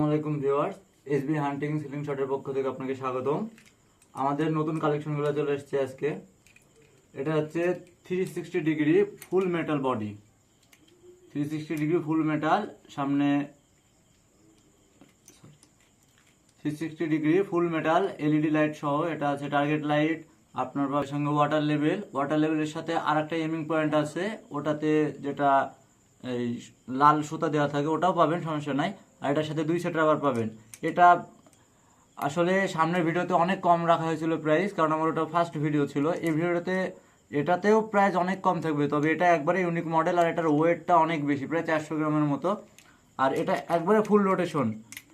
আসসালামাইকুম viewers, SB হান্টিং ceiling শটের পক্ষ থেকে আপনাকে স্বাগতম। আমাদের নতুন কালেকশনগুলো চলে এসেছে আজকে। এটা হচ্ছে 360 ডিগ্রি ফুল মেটাল বডি, 360 ডিগ্রি ফুল মেটাল, সামনে 360 ডিগ্রি ফুল মেটাল এলইডি লাইট সহ। এটা আছে টার্গেট লাইট, আপনার সঙ্গে ওয়াটার লেভেলের সাথে আর একটা এমিং পয়েন্ট আছে, ওটাতে যেটা এই লাল সুতা দেওয়া থাকে ওটাও পাবেন, সমস্যা নাই। আর এটার সাথে 2 সেট রাবার পাবেন। এটা আসলে সামনের ভিডিওতে অনেক কম রাখা হয়েছিল প্রাইস, কারণ আমার ওটা ফার্স্ট ভিডিও ছিল। এই ভিডিওতে এটাতেও প্রাইস অনেক কম থাকবে, তবে এটা একবারে ইউনিক মডেল আর এটার ওয়েটটা অনেক বেশি, প্রায় 400 গ্রামের মতো। আর এটা একবারে ফুল রোটেশন,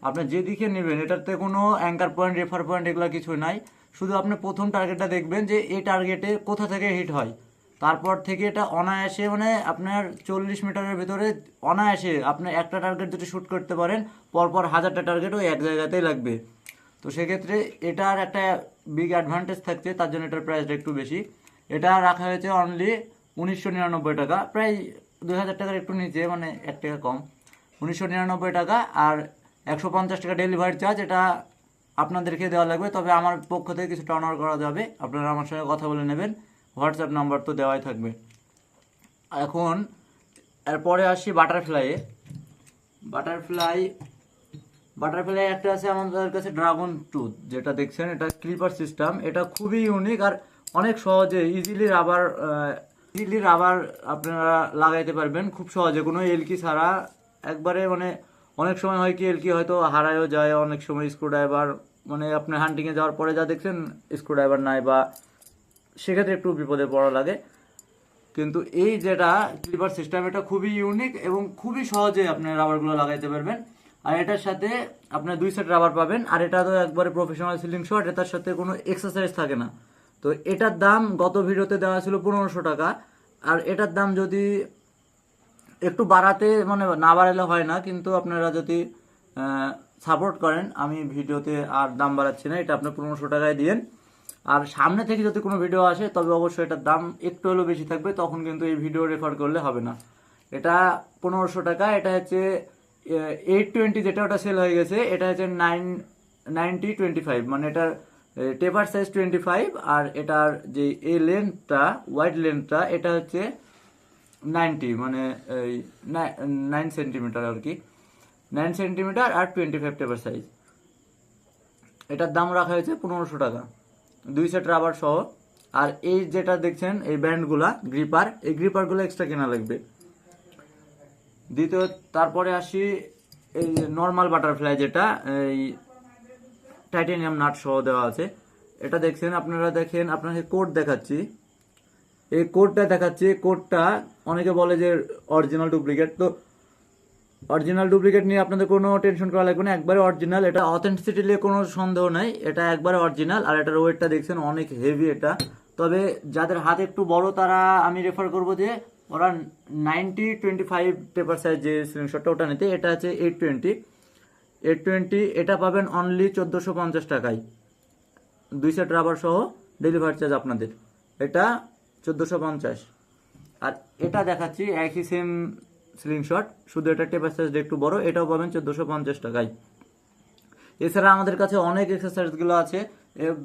আপনি যেদিকে নেবেন এটাতে কোনো অ্যাঙ্কার পয়েন্ট, রেফার পয়েন্ট এগুলো কিছু নাই। শুধু আপনি প্রথম টার্গেটটা দেখবেন যে এই টার্গেটে কোথা থেকে হিট হয়, তারপর থেকে এটা অনায়াসে মানে আপনার 40 মিটারের ভিতরে অনায়াসে আপনি একটা টার্গেট যদি শ্যুট করতে পারেন, পরপর 1000টা টার্গেট ওই এক জায়গাতেই লাগবে। তো সেক্ষেত্রে এটার একটা বিগ অ্যাডভান্টেজ থাকছে, তার জন্য এটার প্রাইসটা একটু বেশি। এটা রাখা হয়েছে অনলি 1999 টাকা, প্রায় 2000 টাকার একটু নিচে, মানে 1 টাকা কম, 1999 টাকা। আর 150 টাকা ডেলিভারি চার্জ, এটা আপনাদেরকে দেওয়া লাগবে, তবে আমার পক্ষ থেকে কিছু টার্ন ওভার করা যাবে, আপনারা আমার সঙ্গে কথা বলে নেবেন। হোয়াটসঅ্যাপ নাম্বার তো দেওয়াই থাকবে। এখন এরপরে আসি বাটারফ্লাই একটা আছে আমাদের কাছে, ড্রাগন টুথ যেটা দেখছেন, এটা ক্লিপার সিস্টেম। এটা খুবই ইউনিক আর অনেক সহজে ইজিলি রাবার আপনারা লাগাইতে পারবেন খুব সহজে, কোনো এলকি ছাড়া। একবারে মানে অনেক সময় হয় কি, এলকি হয়তো হারায়ও যায়, অনেক সময় স্ক্রুড্রাইভার, মানে আপনি হান্টিংয়ে যাওয়ার পরে যা দেখছেন স্ক্রুড্রাইভার নাই, বা সেক্ষেত্রে একটু বিপদে পড়া লাগে। কিন্তু এই যেটা ক্লিপার সিস্টেম, এটা খুবই ইউনিক এবং খুবই সহজে আপনি রাবারগুলো লাগাইতে পারবেন। আর এটার সাথে আপনার 2 সেট রাবার পাবেন। আর এটা তো একবারে প্রফেশনাল সিলিং শট, এটার সাথে কোনো এক্সারসাইজ থাকে না। তো এটার দাম গত ভিডিওতে দেওয়া ছিল 1500 টাকা। আর এটার দাম যদি একটু বাড়াতে, মানে না বাড়ালে হয় না, কিন্তু আপনারা যদি সাপোর্ট করেন, আমি ভিডিওতে আর দাম বাড়াচ্ছি না, এটা আপনি 1500 টাকায় দিন। আর সামনে থেকে যদি কোনো ভিডিও আসে, তবে অবশ্যই এটার দাম একটু হলেও বেশি থাকবে, তখন কিন্তু এই ভিডিও রেফার করলে হবে না। এটা 1500 টাকা। এটা হচ্ছে 820, যেটা ওটা সেল হয়ে গেছে, এটা হচ্ছে 90/25, মানে এটার টেপার সাইজ 25, আর এটার যে এই লেন্থটা, ওয়াইড লেন্থটা, এটা হচ্ছে 90, মানে এই 9 সেন্টিমিটার আর কি, 9 সেন্টিমিটার আর 25 টেপার সাইজ। এটার দাম রাখা হয়েছে 1500 টাকা, 2 সেট রাবার সহ। আর এই যেটা দেখছেন এই ব্যান্ডগুলা গ্রিপার, এই গ্রিপারগুলো এক্সট্রা কেনা লাগবে। দ্বিতীয়, তারপরে আসি এই নর্মাল বাটারফ্লাই, যেটা এই টাইটানিয়াম নাট সহ দেওয়া আছে। এটা দেখছেন, আপনারা দেখেন, আপনাকে কোড দেখাচ্ছি, এই কোডটা দেখাচ্ছি। কোডটা অনেকে বলে যে অরিজিনাল ডুপ্লিকেট, তো অরিজিনাল ডুপ্লিকেট নিয়ে আপনাদের কোনো টেনশন করা লাগবে না, একবারে অরিজিনাল। এটা অথেন্টিসিটি নিয়ে কোনো সন্দেহ নাই, এটা একবারে অরিজিনাল। আর এটার ওয়েটটা দেখছেন অনেক হেভি এটা। তবে যাদের হাত একটু বড়, তারা আমি রেফার করবো যে ওরা 90/25 পেপার সাইজ যে সিলিং শটটা, ওটা নিতে। এটা আছে 820, এটা পাবেন অনলি 1450 টাকায়, 2 সেট রাবার সহ, ডেলিভারি চার্জ আপনাদের, এটা 1450। আর এটা দেখাচ্ছি একই সেম সিলিং শট, শুধু এটা টেপার সাইজটা একটু বড়, এটাও পাবেন 1450 টাকায়। এছাড়া আমাদের কাছে অনেক এক্সারসাইজগুলো আছে,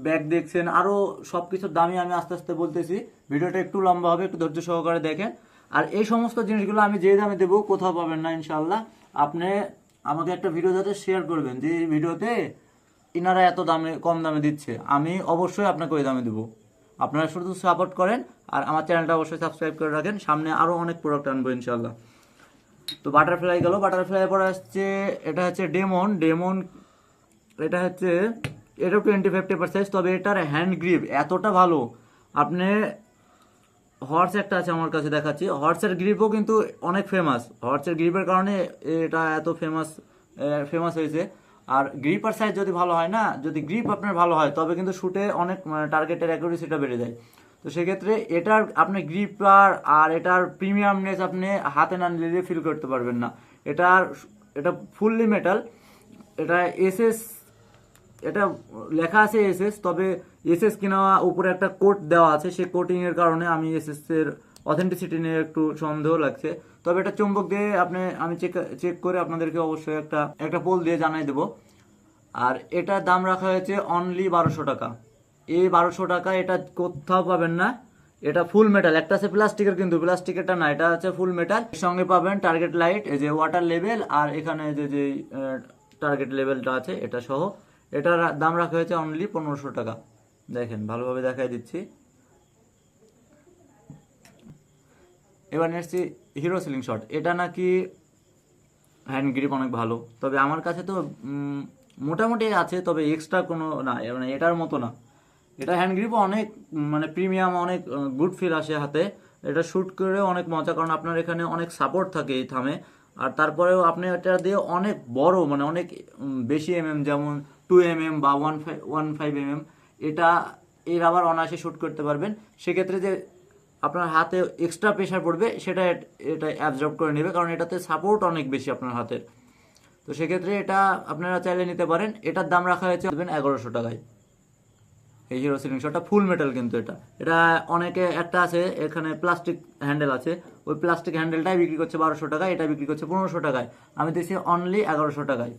ব্যাগ দেখছেন, আরও সব কিছুর দামই আমি আস্তে আস্তে বলতেছি, ভিডিওটা একটু লম্বা হবে, একটু ধৈর্য সহকারে দেখেন। আর এই সমস্ত জিনিসগুলো আমি যে দামে দেবো কোথাও পাবেন না ইনশাল্লাহ। আপনি আমাকে একটা ভিডিও যাতে শেয়ার করবেন যে এই ভিডিওতে ইনারা এত দামে, কম দামে দিচ্ছে, আমি অবশ্যই আপনাকে ওই দামে দেবো। আপনারা শুধু সাপোর্ট করেন আর আমার চ্যানেলটা অবশ্যই সাবস্ক্রাইব করে রাখেন, সামনে আরও অনেক প্রোডাক্ট আনবো ইনশাল্লাহ। তো বাটারফ্লাই গেল, বাটারফ্লাই পরে আসছে, এটা হচ্ছে ডেমন। এটা হচ্ছে, এটা 25 টেপার সাইজ, তবে এটার হ্যান্ড গ্রিপ এতটা ভালো। আপনি হর্স একটা আছে আমার কাছে, দেখাচ্ছি, হর্সের গ্রিপও কিন্তু অনেক ফেমাস, হর্সের গ্রিপের কারণে এটা এত ফেমাস হয়েছে। আর গ্রিপার সাইজ যদি ভালো হয় না, যদি গ্রিপ আপনার ভালো হয়, তবে কিন্তু শুটে অনেক টার্গেটের অ্যাকুরেসিটা বেড়ে যায়। তো সেক্ষেত্রে এটার আপনি গ্রিপার আর এটার প্রিমিয়ামনেস আপনি হাতে না নিলে ফিল করতে পারবেন না। এটা ফুললি মেটাল, এটা এসএস, এটা লেখা আছে এসএস, তবে এসএস কিনা উপরে একটা কোট দেওয়া আছে, সেই কোটিং এর কারণে আমি এসএস এর অথেন্টিসিটি নিয়ে একটু সন্দেহ লাগছে। তবে এটা চুম্বক দিয়ে আমি চেক করে আপনাদেরকে অবশ্যই একটা পোল দিয়ে জানাই দেবো। আর এটার দাম রাখা হয়েছে অনলি 1200 টাকা। এই 1200 টাকা এটা কোথাও পাবেন না। এটা ফুল মেটাল, একটা আছে প্লাস্টিকের, কিন্তু প্লাস্টিকেরটা না, এটা আছে ফুল মেটাল। এর সঙ্গে পাবেন টার্গেট লাইট, এই যে ওয়াটার লেভেল, আর এখানে যে টার্গেট লেভেলটা আছে এটা সহ। এটার দাম রাখা হয়েছে অনলি 1500 টাকা। দেখেন ভালোভাবে দেখাই দিচ্ছি। এবার নিচ্ছি হিরো সিলিং শট। এটা নাকি হ্যান্ড গ্রিপ অনেক ভালো, তবে আমার কাছে তো মোটামুটি আছে, তবে এক্সট্রা কোনো না, মানে এটার মতো না। এটা হ্যান্ড গ্রিপও অনেক মানে প্রিমিয়াম, অনেক গুড ফিল আসে হাতে। এটা শ্যুট করেও অনেক মজা, কারণ আপনার এখানে অনেক সাপোর্ট থাকে এই থামে। আর তারপরেও আপনি এটা দিয়ে অনেক বড়, মানে অনেক বেশি যেমন 2 বা 1.5 এটা এই রাবার অনায়াসে শ্যুট করতে পারবেন। সেক্ষেত্রে যে আপনার হাতে এক্সট্রা প্রেশার পড়বে সেটা এটা অ্যাবজর্ব করে নেবে, কারণ এটাতে সাপোর্ট অনেক বেশি আপনার হাতের। তো সেক্ষেত্রে এটা আপনারা চাইলে নিতে পারেন। এটার দাম রাখা হয়েছে 1100 টাকায়। এই হিরো সিলিং শটটা ফুল মেটাল, কিন্তু এটা অনেকে একটা আছে এখানে প্লাস্টিক হ্যান্ডেল আছে, ওই প্লাস্টিক হ্যান্ডেলটাই বিক্রি করছে 1200 টাকায়, এটা বিক্রি করছে 1500 টাকায়। আমি দিচ্ছি অনলি 1100 টাকায়।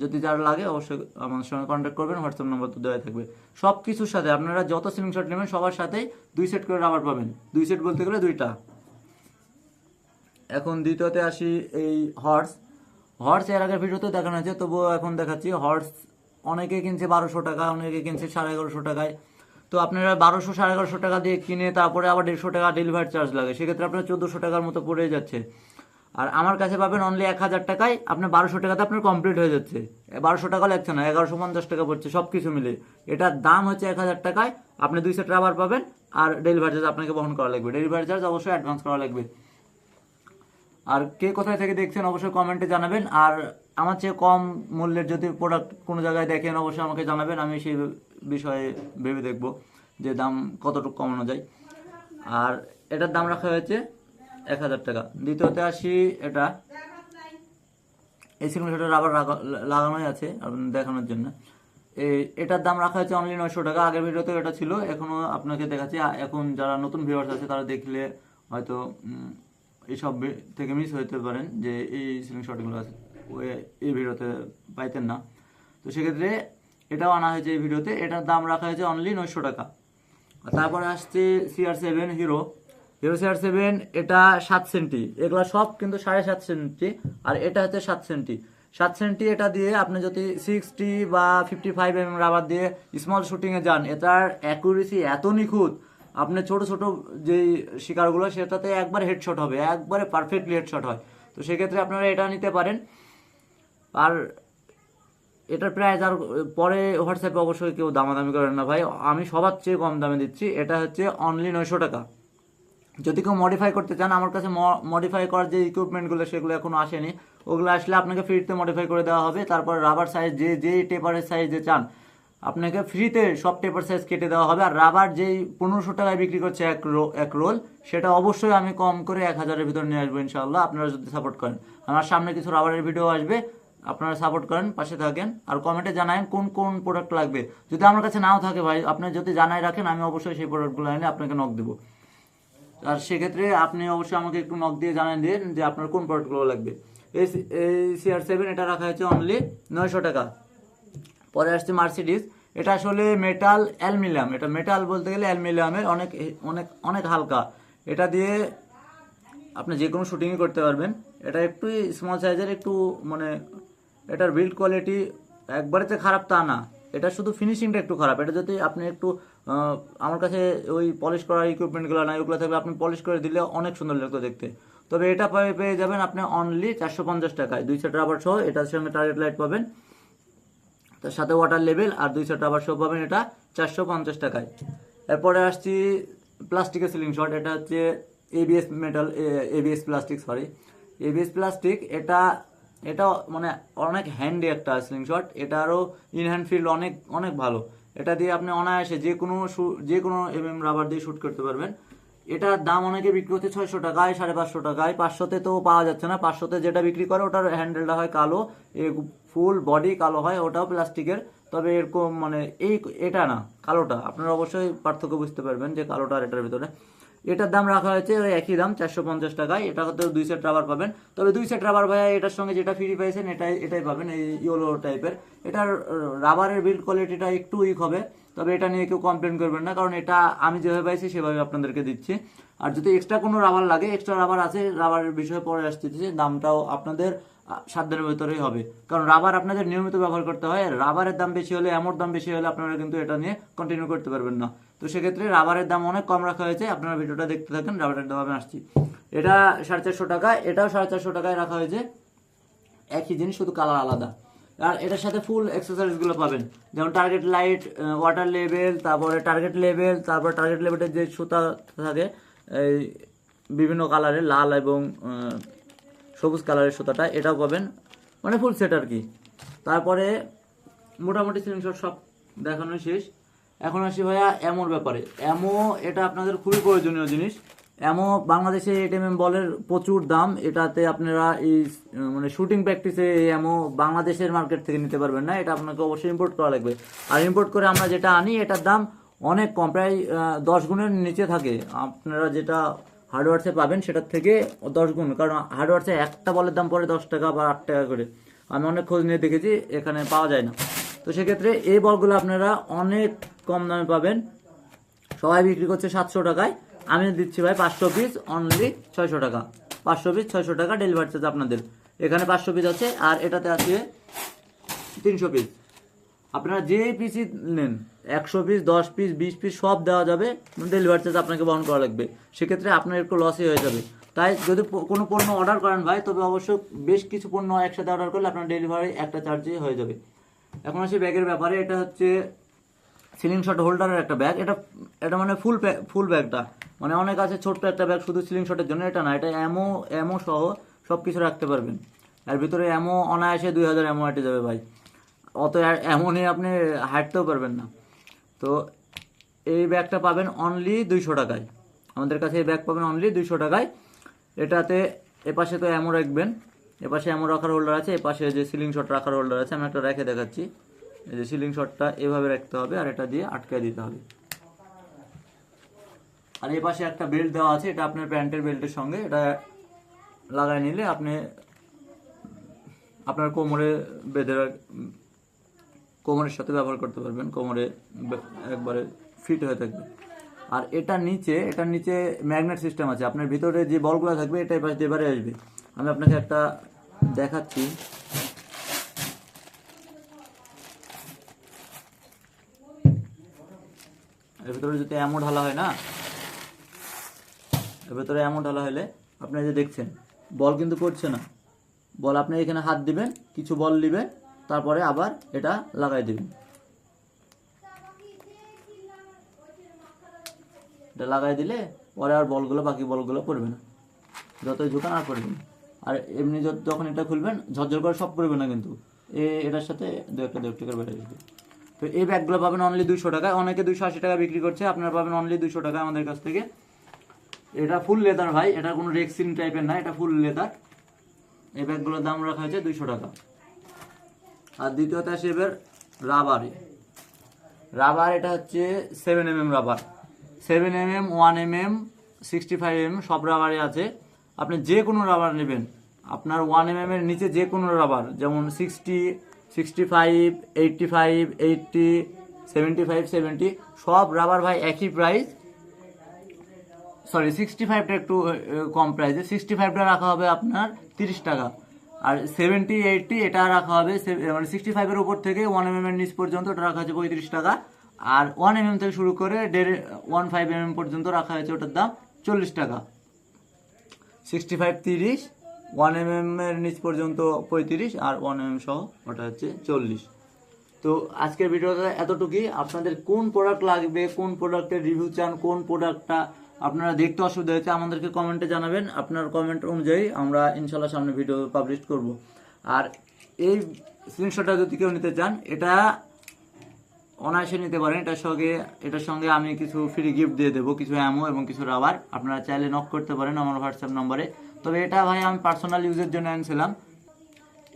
যদি যার লাগে অবশ্যই আমার সঙ্গে কন্ট্যাক্ট করবেন, হোয়াটসঅ্যাপ নাম্বার তো দেওয়া থাকবে। সব কিছুর সাথে আপনারা যত সিলিং শট নেবেন সবার সাথেই 2 সেট করে রাবার পাবেন। 2 সেট বলতে গেলে 2টা। এখন দ্বিতীয়তে আসি এই হর্স এর আগের ভিডিওতে দেখানো হয়েছে, তবুও এখন দেখাচ্ছি। হর্স অনেকে কিনছে 1200 টাকা, অনেকে কিনছে 1150 টাকায়। তো আপনারা 1200 1150 টাকা দিয়ে কিনে তারপরে আবার 150 টাকা ডেলিভারি চার্জ লাগে, সেক্ষেত্রে আপনার 1400 টাকার মতো পড়ে যাচ্ছে। আর আমার কাছে পাবেন অনলি 1000 টাকায়, আপনার 1200 টাকাতে আপনার কমপ্লিট হয়ে যাচ্ছে। 1200 টাকা লাগছে না, 1150 টাকা পড়ছে সব কিছু মিলে। এটার দাম হচ্ছে 1000 টাকায়। আপনি 2 সেট রাবার পাবেন, আর ডেলিভারি চার্জ আপনাকে বহন করা লাগবে। ডেলিভারি চার্জ অবশ্যই অ্যাডভান্স করা লাগবে। আর কে কোথায় থেকে দেখছেন অবশ্যই কমেন্টে জানাবেন। আর আমার চেয়ে কম মূল্যের যদি প্রোডাক্ট কোনো জায়গায় দেখেন অবশ্যই আমাকে জানাবেন, আমি সেই বিষয়ে ভেবে দেখব যে দাম কতটুকু কমানো যায়। আর এটার দাম রাখা হয়েছে 1000 টাকা। দ্বিতীয়তে আসি, এই সিলিং শটের রাবার লাগানোই আছে দেখানোর জন্য। এটার দাম রাখা হয়েছে অনলি 900 টাকা। আগের ভিডিওতে এটা ছিল, এখনো আপনাকে দেখাচ্ছি। এখন যারা নতুন ভিউয়ার্স আছে তারা দেখলে হয়তো এইসব থেকে মিস হইতে পারেন যে এই সিলিং শটগুলো আছে এই ভিডিওতে পাইতেন না। তো সেক্ষেত্রে এটাও আনা হয়েছে এই ভিডিওতে। এটার দাম রাখা হয়েছে অনলি 900 টাকা। আর তারপরে আসছে CR7 হিরো CR7। এটা 7 সেন্টি, এগুলা সব কিন্তু 7.5 সেন্টি, আর এটা হচ্ছে 7 সেন্টি। 7 সেন্টি এটা দিয়ে আপনি যদি 60 বা 55 রাবার দিয়ে স্মল শুটিংয়ে যান, এটার অ্যাকুরেসি এত নিখুঁত, আপনি ছোট ছোট যেই শিকারগুলো সেটাতে একবার হেডশট হবে, একবারে পারফেক্টলি হেডশট হয়। তো সেক্ষেত্রে আপনারা এটা নিতে পারেন। আর এটার প্রাইস আর পরে হোয়াটসঅ্যাপে অবশ্যই কেউ দামাদামি করেন না ভাই, আমি সবার চেয়ে কম দামে দিচ্ছি। এটা হচ্ছে অনলি 900 টাকা। যদি কেউ মডিফাই করতে চান, আমার কাছে মডিফাই করার যে ইকুইপমেন্টগুলো সেগুলো এখনো আসেনি, ওগুলো আসলে আপনাকে ফ্রিতে মডিফাই করে দেওয়া হবে। তারপর রাবার সাইজ যে টেপারের সাইজ যে চান আপনাকে ফ্রিতে সব টেপার সাইজ কেটে দেওয়া হবে। আর রাবার যেই 1500 টাকায় বিক্রি করছে এক রোল, সেটা অবশ্যই আমি কম করে 1000-এর ভিতরে নিয়ে আসবো ইনশাআল্লাহ, আপনারা যদি সাপোর্ট করেন। আমার সামনে কিছু রাবারের ভিডিও আসবে, আপনারা সাপোর্ট করেন, পাশে থাকেন। আর কমেন্টে জানায়েন কোন কোন প্রোডাক্ট লাগবে। যদি আমার কাছে নাও থাকে ভাই, আপনি যদি জানাই রাখেন, আমি অবশ্যই সেই প্রোডাক্টগুলো এনে আপনাকে নক দেবো। আর সেক্ষেত্রে আপনি অবশ্যই আমাকে একটু নক দিয়ে জানিয়ে দিন যে আপনার কোন প্রোডাক্টগুলো লাগবে। এই CR7 এটা রাখা হয়েছে অনলি 900 টাকা। পরে আসছে মার্সিডিজ। এটা আসলে মেটাল অ্যালুমিনিয়াম, এটা মেটাল বলতে গেলে অ্যালুমিনিয়ামের অনেক অনেক অনেক হালকা। এটা দিয়ে আপনি যে কোনো শুটিংই করতে পারবেন। এটা একটু স্মল সাইজের, একটু মানে এটার বিল্ড কোয়ালিটি একবারে যে খারাপ তা না, এটা শুধু ফিনিশিংটা একটু খারাপ। এটা যদি আপনি একটু আমার কাছে ওই পলিশ করার ইকুইপমেন্টগুলো নাই, ওগুলো থাকবে, আপনি পলিশ করে দিলে অনেক সুন্দর লাগতো দেখতে। তবে এটা পেয়ে যাবেন আপনি অনলি 450 টাকায়, 2 সেট রাবার সহ। এটার সঙ্গে টার্গেট লাইট পাবেন, তার সাথে ওয়াটার লেভেল আর 2 সেট রাবার সহ পাবেন, এটা 450 টাকায়। এরপরে আসছি প্লাস্টিকের সিলিং শট। এটা হচ্ছে ABS প্লাস্টিক। এটা মানে অনেক হ্যান্ডি একটা সিলিং শট। এটারও ইনহ্যান্ড ফিল্ড অনেক অনেক ভালো। এটা দিয়ে আপনি অনায়াসে যে কোনো রাবার দিয়ে শুট করতে পারবেন। এটার দাম অনেকে বিক্রি হচ্ছে 600 টাকায়, 550 টাকায়। 500-তে তো পাওয়া যাচ্ছে না। 500-তে যেটা বিক্রি করে ওটার হ্যান্ডেলটা হয় কালো, ফুল বডি কালো হয়, ওটাও প্লাস্টিকের। তবে এরকম মানে এটা না, কালোটা আপনারা অবশ্যই পার্থক্য বুঝতে পারবেন যে কালোটা আর এটার ভিতরে। এটার দাম রাখা হয়েছে ওই একই দাম 450 টাকায়। এটা হয়তো 2 সেট রাবার পাবেন, তবে 2 সেট রাবার ভাইয়া এটার সঙ্গে যেটা ফ্রি পাইছেন এটাই পাবেন, এই ইয়েলো টাইপের। এটার রাবারের বিল্ড কোয়ালিটিটা একটু উইক হবে, তবে এটা নিয়ে কেউ কমপ্লেন করবেন না, কারণ এটা আমি যেভাবে পাইছি সেভাবে আপনাদেরকে দিচ্ছি। আর যদি এক্সট্রা কোনো রাবার লাগে, এক্সট্রা রাবার আছে, রাবারের বিষয়ে পরে আসতেছে, দামটাও আপনাদের সাধ্যের ভেতরেই হবে, কারণ রাবার আপনাদের নিয়মিত ব্যবহার করতে হয়। রাবারের দাম বেশি হলে, অ্যামোর দাম বেশি হলে আপনারা কিন্তু এটা নিয়ে কন্টিনিউ করতে পারবেন না। তো সেক্ষেত্রে রাবারের দাম অনেক কম রাখা হয়েছে, আপনারা ভিডিওটা দেখতে থাকেন, রাবারের দাম আমি আসছি। এটা 450 টাকা, এটাও 450 টাকায় রাখা হয়েছে, একই জিনিস শুধু কালার আলাদা। আর এটার সাথে ফুল অ্যাক্সেসরিজগুলো পাবেন, যেমন টার্গেট লাইট, ওয়াটার লেভেল, তারপরে টার্গেট লেভেলের যে সুতা থাকে এই বিভিন্ন কালারের, লাল এবং সবুজ কালারের সুতাটা, এটাও পাবেন, মানে ফুল সেট আর কি। তারপরে মোটামুটি সিলিং শট সব দেখানো শেষ। এখন আসি ভাইয়া অ্যামোর ব্যাপারে। অ্যামো এটা আপনাদের খুবই প্রয়োজনীয় জিনিস। অ্যামো বাংলাদেশে 8mm বলের প্রচুর দাম, এটাতে আপনারা এই মানে শুটিং প্র্যাকটিসে এই অ্যামো বাংলাদেশের মার্কেট থেকে নিতে পারবেন না, এটা আপনাকে অবশ্যই ইম্পোর্ট করা লাগবে। আর ইম্পোর্ট করে আমরা যেটা আনি এটার দাম অনেক কম, প্রায় 10 গুণের নিচে থাকে। আপনারা যেটা হার্ডওয়ার্সে পাবেন সেটার থেকে 10 গুণ, কারণ হার্ডওয়ার্সে একটা বলের দাম পড়ে 10 টাকা বা 8 টাকা করে, আমি অনেক খোঁজ নিয়ে দেখেছি, এখানে পাওয়া যায় না। তো সেক্ষেত্রে এই বলগুলো আপনারা অনেক কম দামে পাবেন, সবাই বিক্রি করছে 700 টাকায়, আমি দিচ্ছি ভাই 500 পিস অনলি 600 টাকা। 500 পিস 600 টাকা, ডেলিভারি চার্জ আপনাদের। এখানে 500 পিস আছে, আর এটাতে আছে 300 পিস। আপনারা যে পিসই নেন, 100 পিস, 10 পিস, 20 পিস সব দেওয়া যাবে, ডেলিভারি চার্জ আপনাকে বহন করা লাগবে। সেক্ষেত্রে আপনার একটু লসই হয়ে যাবে। তাই যদি কোনো পণ্য অর্ডার করেন ভাই, তবে অবশ্যই বেশ কিছু পণ্য একসাথে অর্ডার করলে আপনার ডেলিভারি একটা চার্জে হয়ে যাবে। এখন আসি ব্যাগের ব্যাপারে। এটা হচ্ছে সিলিং শট হোল্ডারের একটা ব্যাগ। এটা মানে ফুল ব্যাগটা, মানে অনেক আছে ছোট্ট একটা ব্যাগ শুধু সিলিং শটের জন্য, এটা না, এটা অ্যামো সহ সব কিছু রাখতে পারবেন। এর ভিতরে অ্যামো অনায়াসে 2000 অ্যামো হাঁটে যাবে ভাই, অত অ্যামো নিয়ে আপনি হাঁটতেও পারবেন না। তো এই ব্যাগটা পাবেন অনলি 200 টাকায়, আমাদের কাছে এই ব্যাগ পাবেন অনলি 200 টাকায়। এটাতে এপাশে তো অ্যামো রাখবেন, এপাশে অ্যামো রাখার হোল্ডার আছে, এপাশে যে সিলিং শট রাখার হোল্ডার আছে, আমি একটা রেখে দেখাচ্ছি। এই যে সিলিং শটটা এভাবে রাখতে হবে, আর এটা দিয়ে আটকায় দিতে হবে। আর এই পাশে একটা বেল্ট দেওয়া আছে, এটা আপনার প্যান্টের বেল্টের সঙ্গে এটা লাগাই নিলে আপনি আপনার কোমরে বেঁধে কোমরের সাথে ব্যবহার করতে পারবেন, কোমরে একবারে ফিট হয়ে থাকবে। আর এটার নিচে ম্যাগনেট সিস্টেম আছে, আপনার ভিতরে যে বলগুলো থাকবে এটা এই পাশ দিয়ে এবারে আসবে। আমি আপনাকে একটা দেখাচ্ছি। এর ভিতরে যদি অ্যামো ঢালা হয় না, এর ভিতরে অ্যামো ঢালা হলে আপনি যে দেখছেন বল কিন্তু পড়ছে না, বল আপনি এখানে হাত দিবেন, কিছু বল নেবেন, তারপরে আবার এটা লাগাই দিবেন। এটা লাগাই দিলে পরে আর বাকি বলগুলো পড়বে না, যতই ঝুঁকান আর পড়বে না। আর এমনি যখন এটা খুলবেন ঝরঝর করে সব পড়বে না, কিন্তু এটার সাথে দু একটা করে বেড়ে যাবে। তো এই ব্যাগগুলো পাবেন অনলি 200 টাকায়, অনেকে 280 টাকা বিক্রি করছে, আপনারা পাবেন অনলি 200 টাকা আমাদের কাছ থেকে। এটা ফুল লেদার ভাই, এটা কোনো রেক্সিন টাইপের না, এটা ফুল লেদার। এই ব্যাগগুলোর দাম রাখা হয়েছে 200 টাকা। আর দ্বিতীয়ত আসে এবার রাবার, এটা হচ্ছে 7mm rubber, 7mm, 1mm, 65mm সব রাবারই আছে। আপনি যে কোনো রাবার নেবেন, আপনার 1mm এর নিচে যে কোনো রাবার, যেমন 60, 65, 85, 80, 75, 70 সব রাবার ভাই একই প্রাইস। সরি, 65টা একটু কম প্রাইসে, 65টা রাখা হবে আপনার 30 টাকা। আর 70, 80 এটা রাখা হবে মানে 65 এর উপর থেকে 1mm এর নিচ পর্যন্ত এটা রাখা হচ্ছে 35 টাকা। আর 1mm থেকে শুরু করে 15mm পর্যন্ত রাখা হয়েছে, ওটার দাম 40 টাকা। 65 30, 1mm এর নিচ পর্যন্ত 35, আর 1mm সহ ওটা হচ্ছে 40। তো আজকের ভিডিওটা এতটুকুই। আপনাদের কোন প্রোডাক্ট লাগবে, কোন প্রোডাক্টের রিভিউ চান, কোন প্রোডাক্টটা আপনারা দেখতে অসুবিধা হয়েছে আমাদেরকে কমেন্টে জানাবেন। আপনার কমেন্ট অনুযায়ী আমরা ইনশাল্লাহ সামনে ভিডিও পাবলিশ করব। আর এই স্ক্রিনশটটা যদি কেউ নিতে চান, এটা অনায়াসে নিতে পারেন। এটার সঙ্গে আমি কিছু ফ্রি গিফট দিয়ে দেবো, কিছু অ্যামো এবং কিছু রাবার। আপনারা চাইলে নক করতে পারেন আমার হোয়াটসঅ্যাপ নম্বরে। তবে এটা ভাই আমি পার্সোনাল ইউজের জন্য আনছিলাম,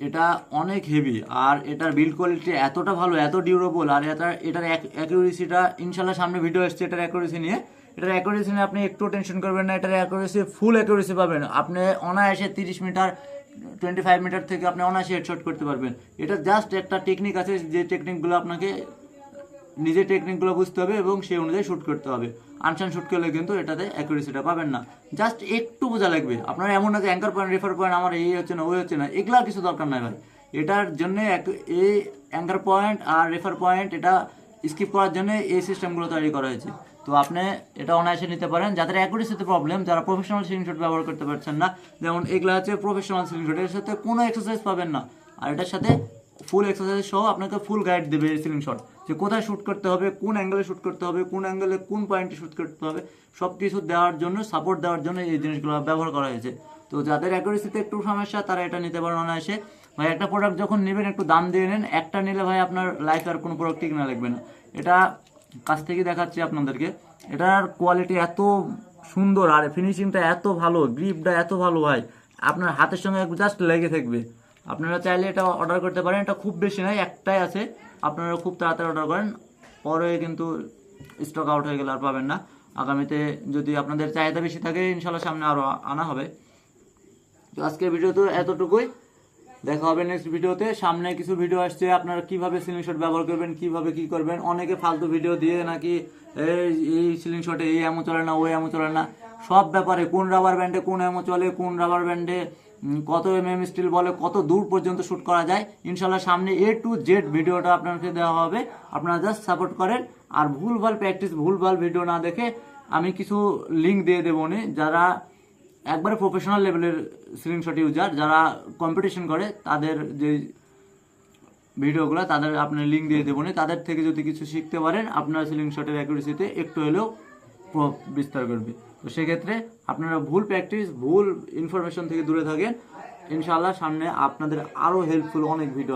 এটা অনেক হেভি, আর এটার বিল্ড কোয়ালিটি এতটা ভালো, এত ডিউরেবল, আর এটার অ্যাকুরেসিটা ইনশাল্লাহ সামনে ভিডিও এসছে এটার অ্যাকুরেসি নিয়ে, এটার অ্যাকুরেসি নিয়ে আপনি একটু টেনশন করবেন না, এটার অ্যাকুরেসি ফুল অ্যাকুরেসি পাবেন। আপনি অনায়াসে 30 মিটার 25 মিটার থেকে আপনি অনায়াসে হেডশট করতে পারবেন। এটা জাস্ট একটা টেকনিক আছে, যে টেকনিকগুলো আপনাকে নিজের টেকনিকগুলো বুঝতে হবে এবং সেই অনুযায়ী শ্যুট করতে হবে। আনসান শ্যুট করলে কিন্তু এটাতে অ্যাকুরেসিটা পাবেন না। জাস্ট একটু বোঝা লাগবে। আপনার এমন না যে অ্যাঙ্কার পয়েন্ট রেফার পয়েন্ট আমার এই হচ্ছে না ওই হচ্ছে না, এগুলা কিছু দরকার নাই ভাই। এটার জন্য এই অ্যাঙ্কার পয়েন্ট আর রেফার পয়েন্ট এটা স্কিপ করার জন্য এই সিস্টেমগুলো তৈরি করা হয়েছে। তো আপনি এটা অনায়াসে নিতে পারেন। যাদের অ্যাকুরেসিতে প্রবলেম, যারা প্রফেশনাল সিলিং শট ব্যবহার করতে পারছেন না, যেমন এগুলো হচ্ছে প্রফেশনাল সিলিং শট, এর সাথে কোনো এক্সারসাইজ পাবেন না, আর এটার সাথে ফুল এক্সারসাইজ সহ আপনাকে ফুল গাইড দেবে এই সিলিং শট, যে কোথায় শ্যুট করতে হবে, কোন অ্যাঙ্গেলে শ্যুট করতে হবে, কোন অ্যাঙ্গেলে কোন পয়েন্টে শ্যুট করতে হবে, সব কিছু দেওয়ার জন্য, সাপোর্ট দেওয়ার জন্য এই জিনিসগুলো ব্যবহার করা হয়েছে। তো যাদের অ্যাকুরেসিতে একটু সমস্যা তারা এটা নিতে পারেন অনায়াসে। ভাই একটা প্রোডাক্ট যখন নেবেন একটু দাম দিয়ে নেন, একটা নিলে ভাই আপনার লাইফে আর কোনো প্রোডাক্ট কিনা লাগবে না। এটা কাছ থেকে দেখাচ্ছি আপনাদেরকে, এটার কোয়ালিটি এত সুন্দর আর ফিনিশিংটা এত ভালো, গ্রিপটা এত ভালো ভাই, আপনার হাতের সঙ্গে জাস্ট লেগে থাকবে। আপনারা চাইলে এটা অর্ডার করতে পারেন, এটা খুব বেশি নয়, একটাই আছে, আপনারা খুব তাড়াতাড়ি অর্ডার করেন, পরে কিন্তু স্টক আউট হয়ে গেলে আর পাবেন না। আগামীতে যদি আপনাদের চাহিদা বেশি থাকে ইনশাল্লাহ সামনে আরও আনা হবে। তো আজকের ভিডিও তো এতটুকুই, দেখা হবে নেক্সট ভিডিওতে। সামনে কিছু ভিডিও আসছে আপনারা কিভাবে সিলিং শট ব্যবহার করবেন, কিভাবে কি করবেন। অনেকে ফালতু ভিডিও দিয়ে নাকি এই সিলিং শটে এই এমন চলে না, ওই এমন চলে না, সব ব্যাপারে কোন রাবার ব্যান্ডে কোন এমন চলে, কোন রাবার ব্যান্ডে কত স্টিল বলে, কত দূর পর্যন্ত শ্যুট করা যায়, ইনশাল্লাহ সামনে A to Z ভিডিওটা আপনাকে দেওয়া হবে। আপনারা জাস্ট সাপোর্ট করেন, আর ভুলভাল প্র্যাকটিস, ভুলভাল ভিডিও না দেখে আমি কিছু লিঙ্ক দিয়ে দেবো নি, যারা একবারে প্রফেশনাল লেভেলের সিলিং শট ইউজার, যারা কম্পিটিশন করে, তাদের যে ভিডিওগুলো তাদের আপনার লিঙ্ক দিয়ে দেবো, তাদের থেকে যদি কিছু শিখতে পারেন আপনার সিলিং শটের অ্যাকুরেসিতে একটু হলেও বিস্তার করবে। তো সেক্ষেত্রে আপনারা ভুল প্র্যাকটিস, ভুল ইনফরমেশন থেকে দূরে থাকেন। ইনশাআল্লাহ সামনে আপনাদের আরও হেল্পফুল অনেক ভিডিও